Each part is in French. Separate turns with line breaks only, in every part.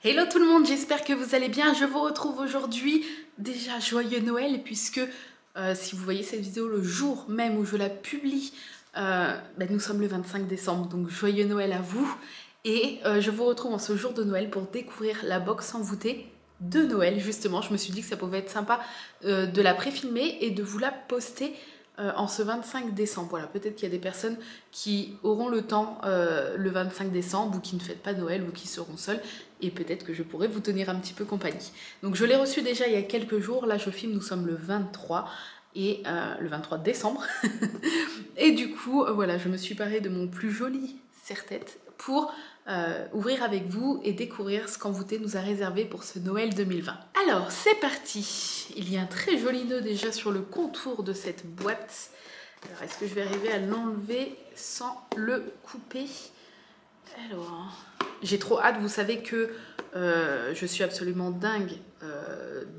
Hello tout le monde, j'espère que vous allez bien. Je vous retrouve aujourd'hui. Déjà, joyeux Noël, puisque si vous voyez cette vidéo le jour même où je la publie, nous sommes le 25 décembre, donc joyeux Noël à vous. Et je vous retrouve en ce jour de Noël pour découvrir la box envoûtée de Noël. Justement, je me suis dit que ça pouvait être sympa de la pré-filmer et de vous la poster en ce 25 décembre. Voilà, peut-être qu'il y a des personnes qui auront le temps le 25 décembre ou qui ne fêtent pas Noël ou qui seront seules et peut-être que je pourrais vous tenir un petit peu compagnie. Donc je l'ai reçu déjà il y a quelques jours, là je filme, nous sommes le 23 et le 23 décembre et du coup voilà, je me suis parée de mon plus joli serre-tête pour ouvrir avec vous et découvrir ce qu'Envoûté nous a réservé pour ce Noël 2020. Alors c'est parti. Il y a un très joli nœud déjà sur le contour de cette boîte. Alors est-ce que je vais arriver à l'enlever sans le couper? Alors, j'ai trop hâte, vous savez que je suis absolument dingue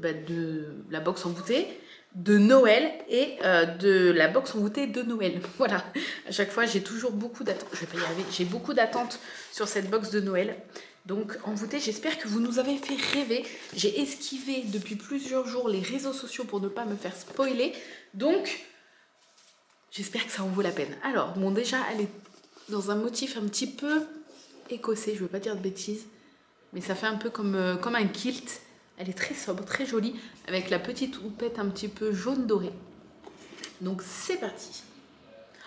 de la box envoûtée de Noël et de la box envoûtée de Noël. Voilà, à chaque fois j'ai toujours beaucoup d'attentes, je vais pas y arriver, j'ai beaucoup d'attentes sur cette box de Noël. Donc envoûtée, j'espère que vous nous avez fait rêver. J'ai esquivé depuis plusieurs jours les réseaux sociaux pour ne pas me faire spoiler. Donc, j'espère que ça en vaut la peine. Alors, bon déjà, elle est dans un motif un petit peu écossais, je veux pas dire de bêtises, mais ça fait un peu comme un kilt. Elle est très sobre, très jolie, avec la petite houppette un petit peu jaune doré. Donc c'est parti.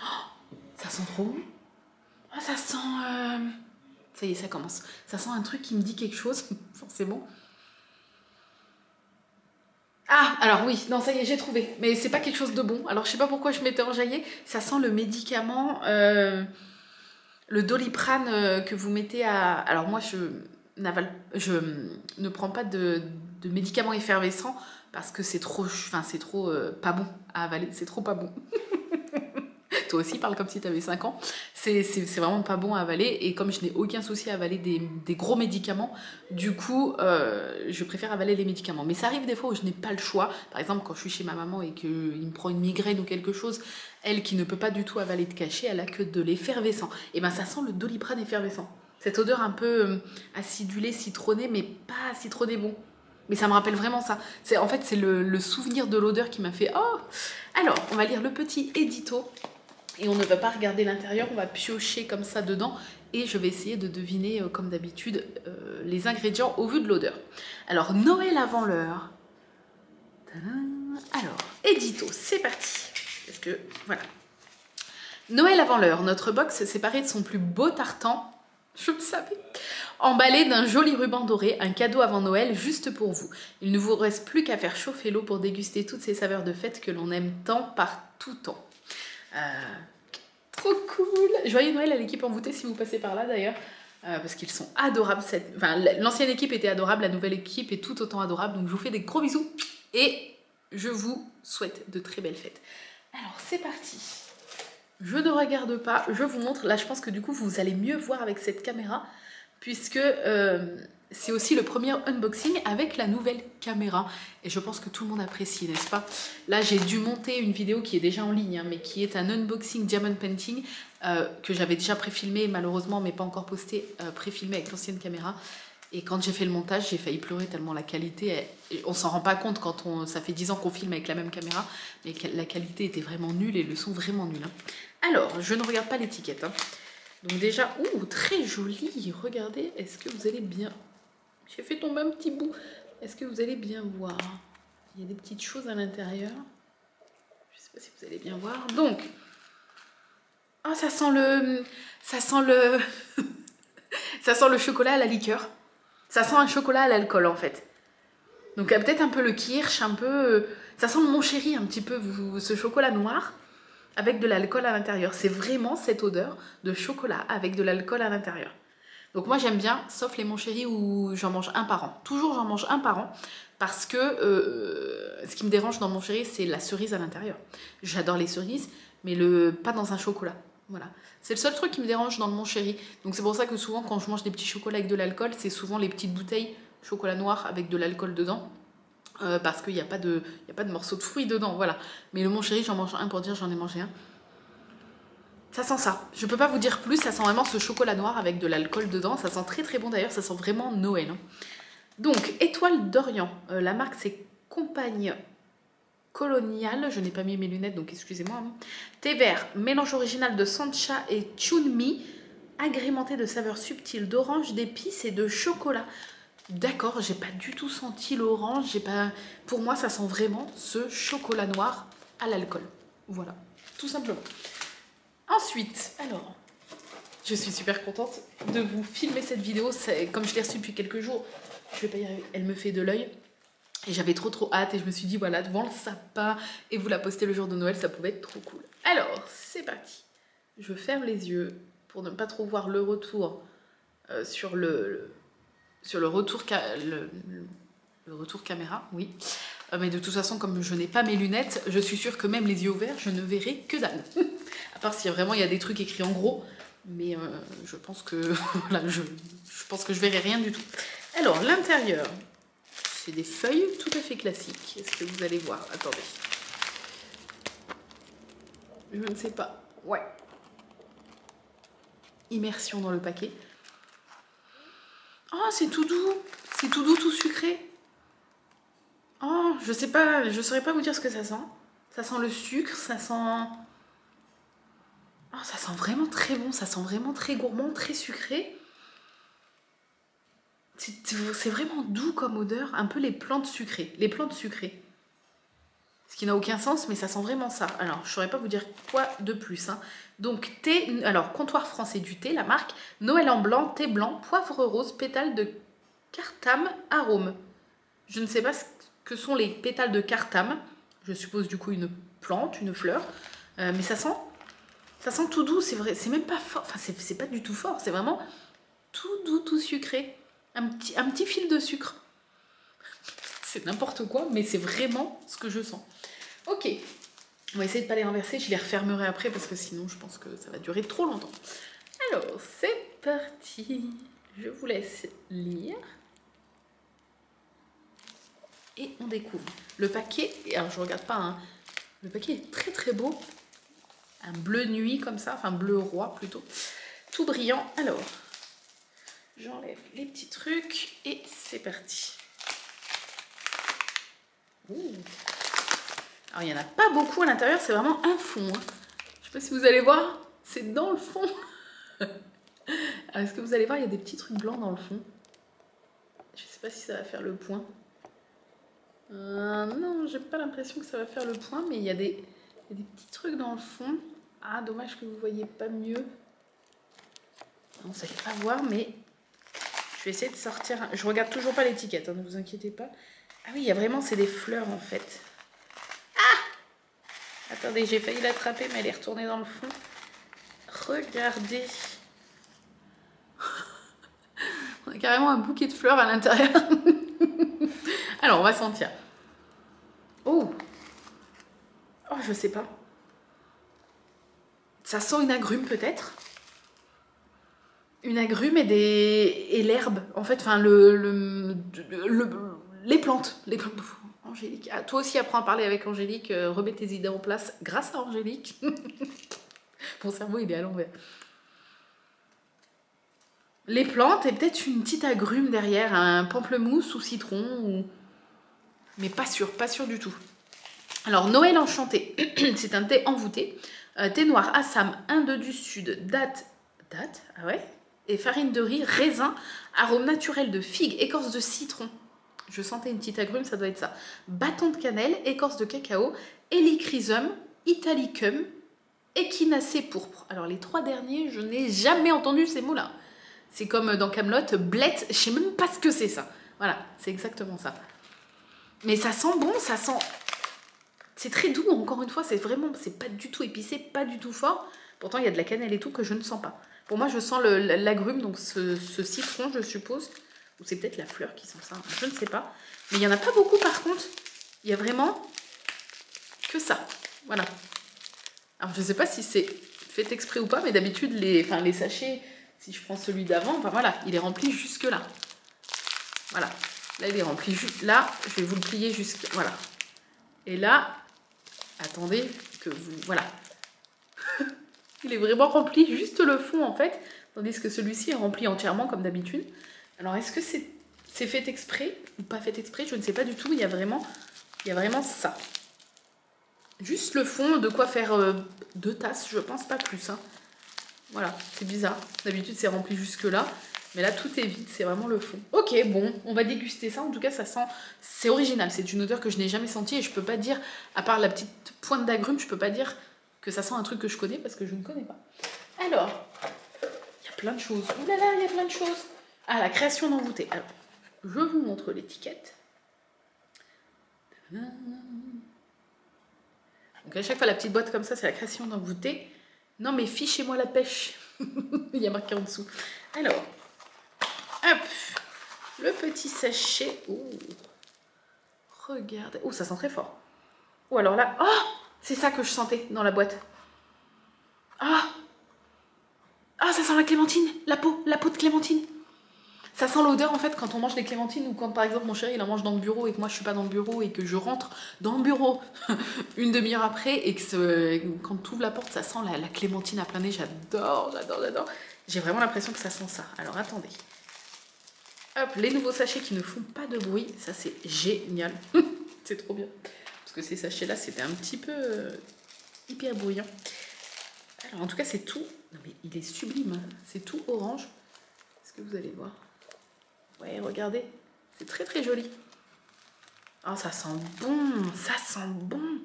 Oh, ça sent trop bon. Oh, ça sent... Ça y est, ça commence. Ça sent un truc qui me dit quelque chose, forcément. Ah, alors oui, non, ça y est, j'ai trouvé. Mais c'est pas quelque chose de bon. Alors je sais pas pourquoi je m'étais enjaillée. Ça sent le médicament... le Doliprane que vous mettez à... Alors moi, je ne prends pas de médicaments effervescents parce que c'est trop, pas bon à avaler. C'est trop pas bon. Toi aussi, parle comme si tu avais 5 ans. C'est vraiment pas bon à avaler. Et comme je n'ai aucun souci à avaler des gros médicaments, du coup, je préfère avaler les médicaments. Mais ça arrive des fois où je n'ai pas le choix. Par exemple, quand je suis chez ma maman et qu'il me prend une migraine ou quelque chose, elle qui ne peut pas du tout avaler de cachet, elle a que de l'effervescent. Et ben ça sent le Doliprane effervescent. Cette odeur un peu acidulée, citronnée, mais pas citronné bon. Mais ça me rappelle vraiment ça. En fait, c'est le souvenir de l'odeur qui m'a fait « Oh !» Alors, on va lire le petit édito. Et on ne va pas regarder l'intérieur, on va piocher comme ça dedans. Et je vais essayer de deviner, comme d'habitude, les ingrédients au vu de l'odeur. Alors, Noël avant l'heure. Alors, édito, c'est parti. Parce que, voilà. Noël avant l'heure, notre box séparée de son plus beau tartan. Je le savais. Emballé d'un joli ruban doré, un cadeau avant Noël juste pour vous. Il ne vous reste plus qu'à faire chauffer l'eau pour déguster toutes ces saveurs de fête que l'on aime tant par tout temps. Trop cool. Joyeux Noël à l'équipe envoûtée si vous passez par là d'ailleurs. Parce qu'ils sont adorables. L'ancienne équipe était adorable, la nouvelle équipe est tout autant adorable. Donc je vous fais des gros bisous et je vous souhaite de très belles fêtes. Alors c'est parti. Je ne regarde pas, je vous montre. Là je pense que du coup vous allez mieux voir avec cette caméra puisque c'est aussi le premier unboxing avec la nouvelle caméra et je pense que tout le monde apprécie, n'est-ce pas? Là j'ai dû monter une vidéo qui est déjà en ligne, hein, mais qui est un unboxing diamond painting que j'avais déjà préfilmé malheureusement, mais pas encore posté, préfilmé avec l'ancienne caméra. Et quand j'ai fait le montage, j'ai failli pleurer tellement la qualité, on s'en rend pas compte quand ça fait 10 ans qu'on filme avec la même caméra, mais la qualité était vraiment nulle et le son vraiment nul. Hein. Alors, je ne regarde pas l'étiquette. Hein. Donc déjà, très joli, regardez, est-ce que vous allez bien... J'ai fait tomber un petit bout. Est-ce que vous allez bien voir? Il y a des petites choses à l'intérieur. Je ne sais pas si vous allez bien voir. Donc, oh, ça sent le... ça sent le chocolat à la liqueur. Ça sent un chocolat à l'alcool en fait. Donc peut-être un peu le kirsch, un peu... Ça sent le Mon Chéri un petit peu, ce chocolat noir avec de l'alcool à l'intérieur. C'est vraiment cette odeur de chocolat avec de l'alcool à l'intérieur. Donc moi j'aime bien, sauf les Mon Chéri où j'en mange un par an. Toujours j'en mange un par an parce que ce qui me dérange dans Mon Chéri, c'est la cerise à l'intérieur. J'adore les cerises, mais pas dans un chocolat. Voilà. C'est le seul truc qui me dérange dans le Mon Chéri. Donc c'est pour ça que souvent quand je mange des petits chocolats avec de l'alcool, c'est souvent les petites bouteilles chocolat noir avec de l'alcool dedans. Parce qu'il n'y a pas de morceaux de fruits dedans, voilà. Mais le Mon Chéri, j'en mange un pour dire j'en ai mangé un. Ça sent ça. Je peux pas vous dire plus, ça sent vraiment ce chocolat noir avec de l'alcool dedans. Ça sent très très bon d'ailleurs, ça sent vraiment Noël. Hein. Donc, Étoile d'Orient. La marque, c'est Compagne Coloniale. Je n'ai pas mis mes lunettes, donc excusez-moi. Hein. Thé vert, mélange original de sancha et chunmi, agrémenté de saveurs subtiles d'orange, d'épices et de chocolat. D'accord, j'ai pas du tout senti l'orange. Pour moi, ça sent vraiment ce chocolat noir à l'alcool. Voilà, tout simplement. Ensuite, alors, je suis super contente de vous filmer cette vidéo. Comme je l'ai reçue depuis quelques jours, je vais pas y arriver. Elle me fait de l'œil. Et j'avais trop hâte et je me suis dit, voilà, devant le sapin et vous la postez le jour de Noël, ça pouvait être trop cool. Alors, c'est parti. Je ferme les yeux pour ne pas trop voir le retour sur le retour caméra, oui. Mais de toute façon, comme je n'ai pas mes lunettes, je suis sûre que même les yeux ouverts, je ne verrai que dalle. À part si vraiment il y a des trucs écrits en gros. Mais je pense que voilà, je pense que je verrai rien du tout. Alors, l'intérieur, c'est des feuilles tout à fait classiques. Est-ce que vous allez voir? Attendez. Je ne sais pas. Ouais. Immersion dans le paquet. Oh, c'est tout doux. C'est tout doux, tout sucré. Oh, je sais pas, je saurais pas vous dire ce que ça sent. Ça sent le sucre, ça sent... Oh, ça sent vraiment très bon, ça sent vraiment très gourmand, très sucré. C'est vraiment doux comme odeur, un peu les plantes sucrées. Les plantes sucrées. Ce qui n'a aucun sens, mais ça sent vraiment ça. Alors, je saurais pas vous dire quoi de plus. Hein. Donc, thé, alors, comptoir français du thé, la marque Noël en blanc, thé blanc, poivre rose, pétales de cartame, arôme. Je ne sais pas ce que sont les pétales de cartame. Je suppose du coup une plante, une fleur. Mais ça sent tout doux, c'est vrai. C'est même pas fort. Enfin, c'est pas du tout fort. C'est vraiment tout doux, tout sucré. Un petit fil de sucre. C'est n'importe quoi, mais c'est vraiment ce que je sens. Ok. On va essayer de ne pas les renverser. Je les refermerai après parce que sinon, je pense que ça va durer trop longtemps. Alors, c'est parti. Je vous laisse lire. Et on découvre. Le paquet, alors je regarde pas, hein, le paquet est très très beau. Un bleu nuit comme ça, enfin bleu roi plutôt. Tout brillant. Alors, j'enlève les petits trucs et c'est parti. Ouh. Alors il n'y en a pas beaucoup à l'intérieur, c'est vraiment un fond. Hein. Je ne sais pas si vous allez voir, c'est dans le fond. Alors est-ce que vous allez voir, il y a des petits trucs blancs dans le fond. Je ne sais pas si ça va faire le point. Non, j'ai pas l'impression que ça va faire le point, mais il y a des petits trucs dans le fond. Ah, dommage que vous voyez pas mieux. Non, ça ne fait pas voir, mais je vais essayer de sortir. Je regarde toujours pas l'étiquette, hein, ne vous inquiétez pas. Ah oui, il y a vraiment, c'est des fleurs en fait. Ah! Attendez, j'ai failli l'attraper, mais elle est retournée dans le fond. Regardez. On a carrément un bouquet de fleurs à l'intérieur. Alors, on va sentir. Oh! Oh, je sais pas. Ça sent une agrume peut-être. Une agrume et l'herbe. En fait, enfin, les plantes. Les plantes. Angélique. Ah, toi aussi, apprends à parler avec Angélique. Remets tes idées en place grâce à Angélique. Mon cerveau, il est à l'envers. Les plantes et peut-être une petite agrume derrière, un pamplemousse ou citron. Mais pas sûr du tout. Alors, Noël enchanté. C'est un thé envoûté. Thé noir Assam, Inde du Sud, date, ah ouais, et farine de riz, raisin, arôme naturel de figue, écorce de citron. Je sentais une petite agrume, ça doit être ça. Bâton de cannelle, écorce de cacao, hélichrysum, italicum, échinacée pourpre. Alors les trois derniers, je n'ai jamais entendu ces mots-là. C'est comme dans Kaamelott, blette, je sais même pas ce que c'est ça. Voilà, c'est exactement ça. Mais ça sent bon, ça sent... C'est très doux, encore une fois, c'est pas du tout épicé, pas du tout fort. Pourtant, il y a de la cannelle et tout que je ne sens pas. Pour moi, je sens l'agrume, donc ce citron, je suppose. Ou c'est peut-être la fleur qui sent ça, je ne sais pas. Mais il n'y en a pas beaucoup, par contre. Il y a vraiment que ça. Voilà. Alors, je ne sais pas si c'est fait exprès ou pas, mais d'habitude, les sachets, si je prends celui d'avant, enfin voilà, il est rempli jusque-là. Voilà. Là, il est rempli juste là. Je vais vous le plier jusqu'à... Voilà. Et là... Attendez, que vous... Voilà. Il est vraiment rempli, juste le fond en fait, tandis que celui-ci est rempli entièrement comme d'habitude. Alors est-ce que c'est fait exprès ou pas fait exprès? Je ne sais pas du tout, il y a vraiment ça. Juste le fond, de quoi faire 2 tasses, je pense, pas plus. Hein. Voilà, c'est bizarre. D'habitude c'est rempli jusque là. Mais là, tout est vide, c'est vraiment le fond. Ok, bon, on va déguster ça. En tout cas, ça sent... C'est original, c'est une odeur que je n'ai jamais sentie. Et je peux pas dire, à part la petite pointe d'agrumes, je peux pas dire que ça sent un truc que je connais parce que je ne connais pas. Alors, il y a plein de choses. Ouh là là, il y a plein de choses. Ah, la création d'envoûté. Alors, je vous montre l'étiquette. Donc à chaque fois, la petite boîte comme ça, c'est la création d'envoûté. Non mais fichez-moi la pêche. Il y a marqué en dessous. Alors... Hop, le petit sachet. Oh, regardez. Oh, ça sent très fort. Ou alors là, oh, c'est ça que je sentais dans la boîte. Ah, ah, ça sent la clémentine, la peau de clémentine. Ça sent l'odeur en fait quand on mange des clémentines ou quand par exemple mon chéri il en mange dans le bureau et que moi je suis pas dans le bureau et que je rentre dans le bureau une demi-heure après et que quand tu ouvres la porte ça sent la clémentine à plein nez. J'adore. J'ai vraiment l'impression que ça sent ça. Alors attendez. Hop, les nouveaux sachets qui ne font pas de bruit, ça c'est génial. C'est trop bien. Parce que ces sachets-là, c'était un petit peu hyper bruyant. Alors en tout cas, c'est tout... Non mais il est sublime, hein. C'est tout orange. Est-ce que vous allez voir? Ouais, regardez. C'est très très joli. Oh, ça sent bon, ça sent bon.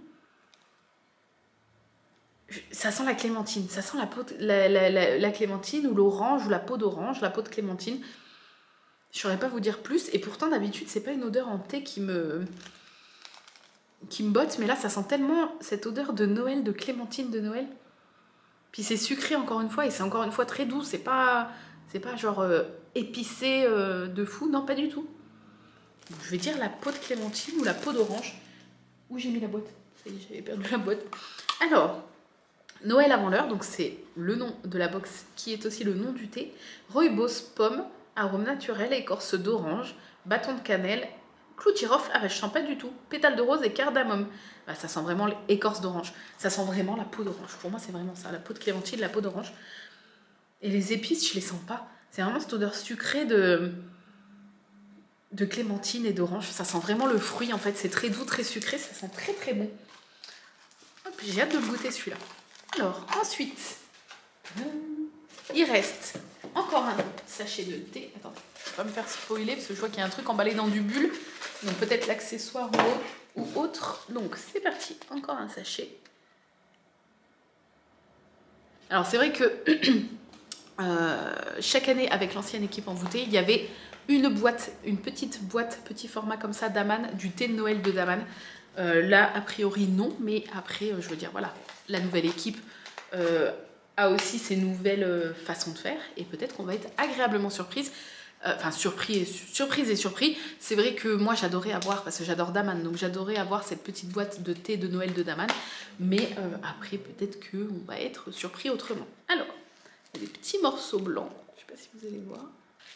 Ça sent la clémentine, ça sent la clémentine ou l'orange ou la peau d'orange, la peau de clémentine. Je saurais pas vous dire plus. Et pourtant, d'habitude, c'est pas une odeur en thé qui me botte. Mais là, ça sent tellement cette odeur de Noël, de clémentine de Noël. Puis c'est sucré encore une fois. Et c'est encore une fois très doux. C'est pas genre épicé de fou. Non, pas du tout. Donc, je vais dire la peau de clémentine ou la peau d'orange. Où j'ai mis la boîte? J'avais perdu la boîte. Alors, Noël avant l'heure. Donc c'est le nom de la box qui est aussi le nom du thé. Rooibos pomme. Arôme naturel, écorce d'orange, bâton de cannelle, clou de girofle, ah bah je sens pas du tout, pétale de rose et cardamome. Bah, ça sent vraiment l'écorce d'orange, ça sent vraiment la peau d'orange. Pour moi c'est vraiment ça, la peau de clémentine, la peau d'orange. Et les épices, je les sens pas. C'est vraiment cette odeur sucrée de clémentine et d'orange. Ça sent vraiment le fruit en fait, c'est très doux, très sucré, ça sent très très bon. Hop, j'ai hâte de le goûter celui-là. Alors ensuite, il reste encore un sachet de thé. Attendez, je vais pas me faire spoiler parce que je vois qu'il y a un truc emballé dans du bulle. Donc peut-être l'accessoire ou autre. Donc c'est parti, encore un sachet. Alors c'est vrai que chaque année avec l'ancienne équipe envoûtée, il y avait une boîte, une petite boîte, petit format comme ça d'Aman, du thé de Noël de Daman. Là a priori non, mais après je veux dire voilà, la nouvelle équipe a aussi ses nouvelles façons de faire et peut-être qu'on va être agréablement surprise. Enfin, surprise et surpris. C'est vrai que moi j'adorais avoir, parce que j'adore Daman, donc j'adorais avoir cette petite boîte de thé de Noël de Daman. Mais après, peut-être qu'on va être surpris autrement. Alors, il y a des petits morceaux blancs. Je sais pas si vous allez voir.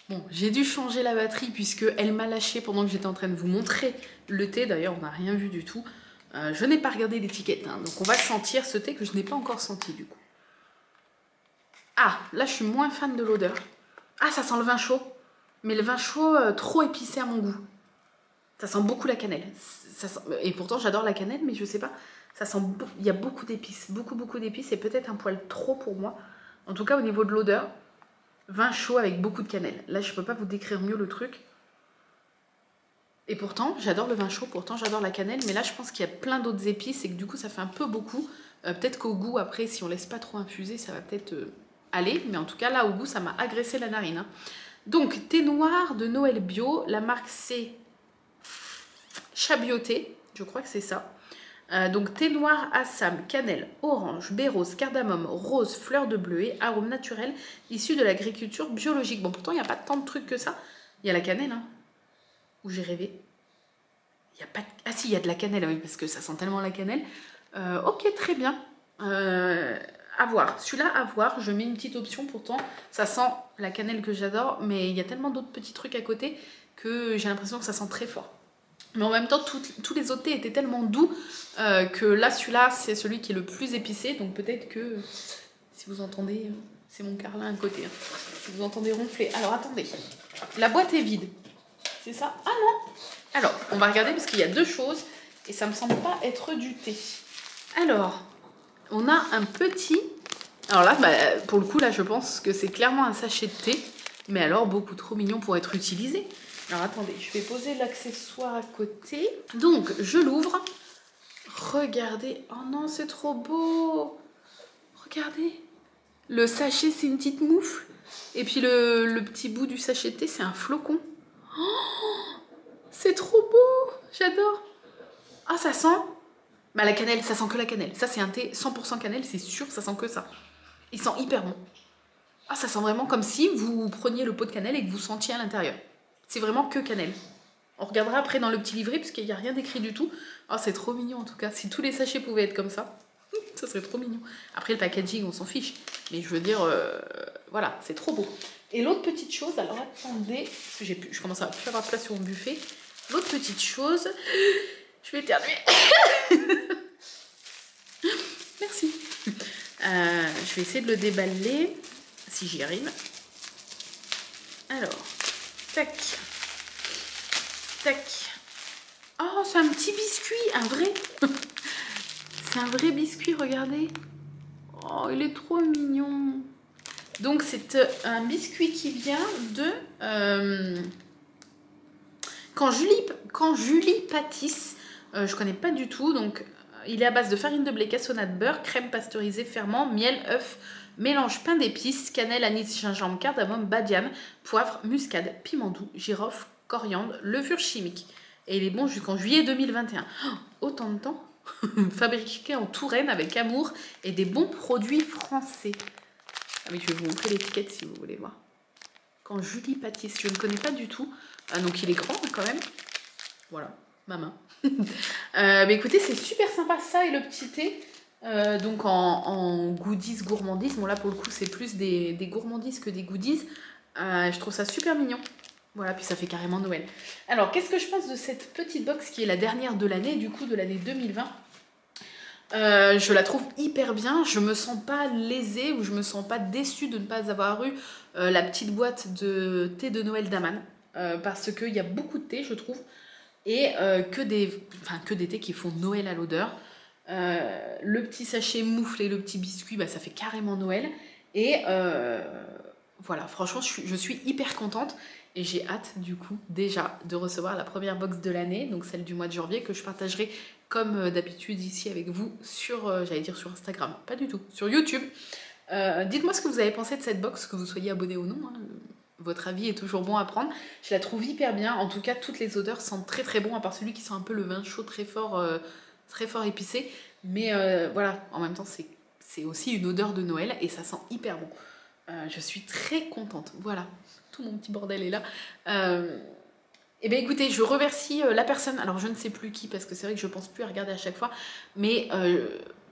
Bon, j'ai dû changer la batterie puisqu'elle m'a lâché pendant que j'étais en train de vous montrer le thé. D'ailleurs, on n'a rien vu du tout. Je n'ai pas regardé l'étiquette, hein, donc on va sentir ce thé que je n'ai pas encore senti du coup. Ah, là je suis moins fan de l'odeur. Ah, ça sent le vin chaud. Mais le vin chaud trop épicé à mon goût. Ça sent beaucoup la cannelle. Ça sent... Et pourtant j'adore la cannelle, mais je sais pas. Ça sent il y a beaucoup d'épices. Beaucoup d'épices et peut-être un poil trop pour moi. En tout cas au niveau de l'odeur, vin chaud avec beaucoup de cannelle. Là je peux pas vous décrire mieux le truc. Et pourtant j'adore le vin chaud, pourtant j'adore la cannelle. Mais là je pense qu'il y a plein d'autres épices et que du coup ça fait un peu beaucoup. Peut-être qu'au goût après si on laisse pas trop infuser ça va peut-être aller. Mais en tout cas là au goût ça m'a agressé la narine. Hein. Donc, thé noir de Noël bio, la marque c'est Chabioté, je crois que c'est ça. Donc, thé noir Assam, cannelle, orange, baie rose, cardamome, rose, fleur de bleuet, arôme naturel, issu de l'agriculture biologique. Bon, pourtant, il n'y a pas tant de trucs que ça. Il y a la cannelle, hein, où j'ai rêvé. Il y a pas de... Ah si, il y a de la cannelle, oui, parce que ça sent tellement la cannelle. Ok, très bien. À voir. Celui-là, à voir. Je mets une petite option pourtant. Ça sent la cannelle que j'adore, mais il y a tellement d'autres petits trucs à côté que j'ai l'impression que ça sent très fort. Mais en même temps, tous les autres thés étaient tellement doux que là, celui-là, c'est celui qui est le plus épicé. Donc peut-être que Si vous entendez, c'est mon carlin à côté. Hein. Si vous entendez ronfler. Alors attendez, la boîte est vide. C'est ça? Ah non. Alors, on va regarder parce qu'il y a deux choses et ça me semble pas être du thé. Alors, on a un petit... Alors là, bah, pour le coup, là, je pense que c'est clairement un sachet de thé. Mais alors, beaucoup trop mignon pour être utilisé. Alors attendez, je vais poser l'accessoire à côté. Donc, je l'ouvre. Regardez. Oh non, c'est trop beau. Regardez. Le sachet, c'est une petite moufle. Et puis le petit bout du sachet de thé, c'est un flocon. Oh, c'est trop beau. J'adore. Ah, ça sent... Bah, la cannelle, ça sent que la cannelle. Ça, c'est un thé 100% cannelle, c'est sûr, ça sent que ça. Il sent hyper bon. Ah, ça sent vraiment comme si vous preniez le pot de cannelle et que vous sentiez à l'intérieur. C'est vraiment que cannelle. On regardera après dans le petit livret, parce qu'il n'y a rien d'écrit du tout. Oh, c'est trop mignon en tout cas. Si tous les sachets pouvaient être comme ça, ça serait trop mignon. Après, le packaging, on s'en fiche. Mais je veux dire, voilà, c'est trop beau. Et l'autre petite chose, alors attendez, parce que je commence à plus avoir de place sur mon buffet. L'autre petite chose, je vais éternuer. Merci. Je vais essayer de le déballer, si j'y arrive. Alors, tac, tac. Oh, c'est un petit biscuit, un vrai. C'est un vrai biscuit, regardez. Oh, il est trop mignon. Donc, c'est un biscuit qui vient de... Quand Julie pâtisse, je connais pas du tout, donc... Il est à base de farine de blé, cassonade, beurre, crème pasteurisée, ferment, miel, œuf, mélange pain d'épices, cannelle, anis, gingembre, cardamome, badiane, poivre, muscade, piment doux, girofle, coriandre, levure chimique. Et il est bon jusqu'en juillet 2021. Oh, autant de temps. Fabriqué en Touraine avec amour et des bons produits français. Ah oui, je vais vous montrer l'étiquette si vous voulez voir. Quand Julie pâtisse, je ne connais pas du tout. Ah, donc il est grand quand même. Voilà, ma main. Mais écoutez, c'est super sympa ça et le petit thé. Donc en goodies, gourmandises. Bon là pour le coup c'est plus des gourmandises que des goodies. Je trouve ça super mignon. Voilà, puis ça fait carrément Noël. Alors qu'est-ce que je pense de cette petite box qui est la dernière de l'année, du coup de l'année 2020. Je la trouve hyper bien, je me sens pas lésée ou je me sens pas déçue de ne pas avoir eu la petite boîte de thé de Noël d'Aman. Parce qu'il y a beaucoup de thé je trouve. Et que des thés qui font Noël à l'odeur. Le petit sachet moufle et le petit biscuit, bah, ça fait carrément Noël. Et voilà, franchement, je suis hyper contente. Et j'ai hâte, du coup, déjà, de recevoir la première box de l'année, donc celle du mois de janvier, que je partagerai comme d'habitude ici avec vous sur, j'allais dire sur Instagram, pas du tout, sur YouTube. Dites-moi ce que vous avez pensé de cette box, que vous soyez abonné ou non. Hein. Votre avis est toujours bon à prendre. Je la trouve hyper bien. En tout cas, toutes les odeurs sentent très très bon, à part celui qui sent un peu le vin chaud très fort épicé. Mais voilà, en même temps, c'est aussi une odeur de Noël et ça sent hyper bon. Je suis très contente. Voilà, tout mon petit bordel est là. Et bien écoutez, je remercie la personne. Alors je ne sais plus qui, parce que c'est vrai que je ne pense plus à regarder à chaque fois. Mais...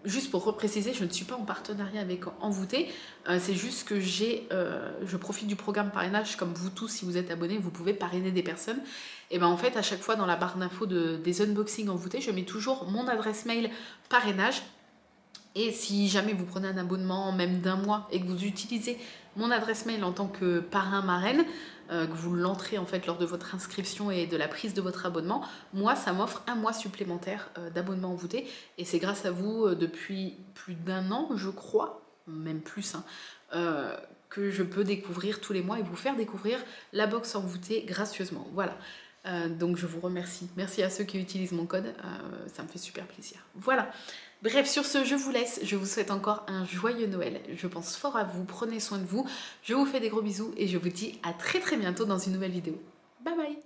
juste pour repréciser, je ne suis pas en partenariat avec Envoûté, c'est juste que je profite du programme parrainage, comme vous tous, si vous êtes abonnés, vous pouvez parrainer des personnes. Et ben en fait, à chaque fois dans la barre d'infos des unboxings Envoûté, je mets toujours mon adresse mail parrainage. Et si jamais vous prenez un abonnement même d'1 mois et que vous utilisez mon adresse mail en tant que parrain marraine, que vous l'entrez en fait lors de votre inscription et de la prise de votre abonnement, moi ça m'offre 1 mois supplémentaire d'abonnement Envoûté et c'est grâce à vous depuis plus d'1 an je crois, même plus, hein, que je peux découvrir tous les mois et vous faire découvrir la box Envoûté gracieusement. Voilà. Donc je vous remercie. Merci à ceux qui utilisent mon code, ça me fait super plaisir. Voilà. Bref, sur ce, je vous laisse. Je vous souhaite encore un joyeux Noël. Je pense fort à vous. Prenez soin de vous. Je vous fais des gros bisous et je vous dis à très très bientôt dans une nouvelle vidéo. Bye bye!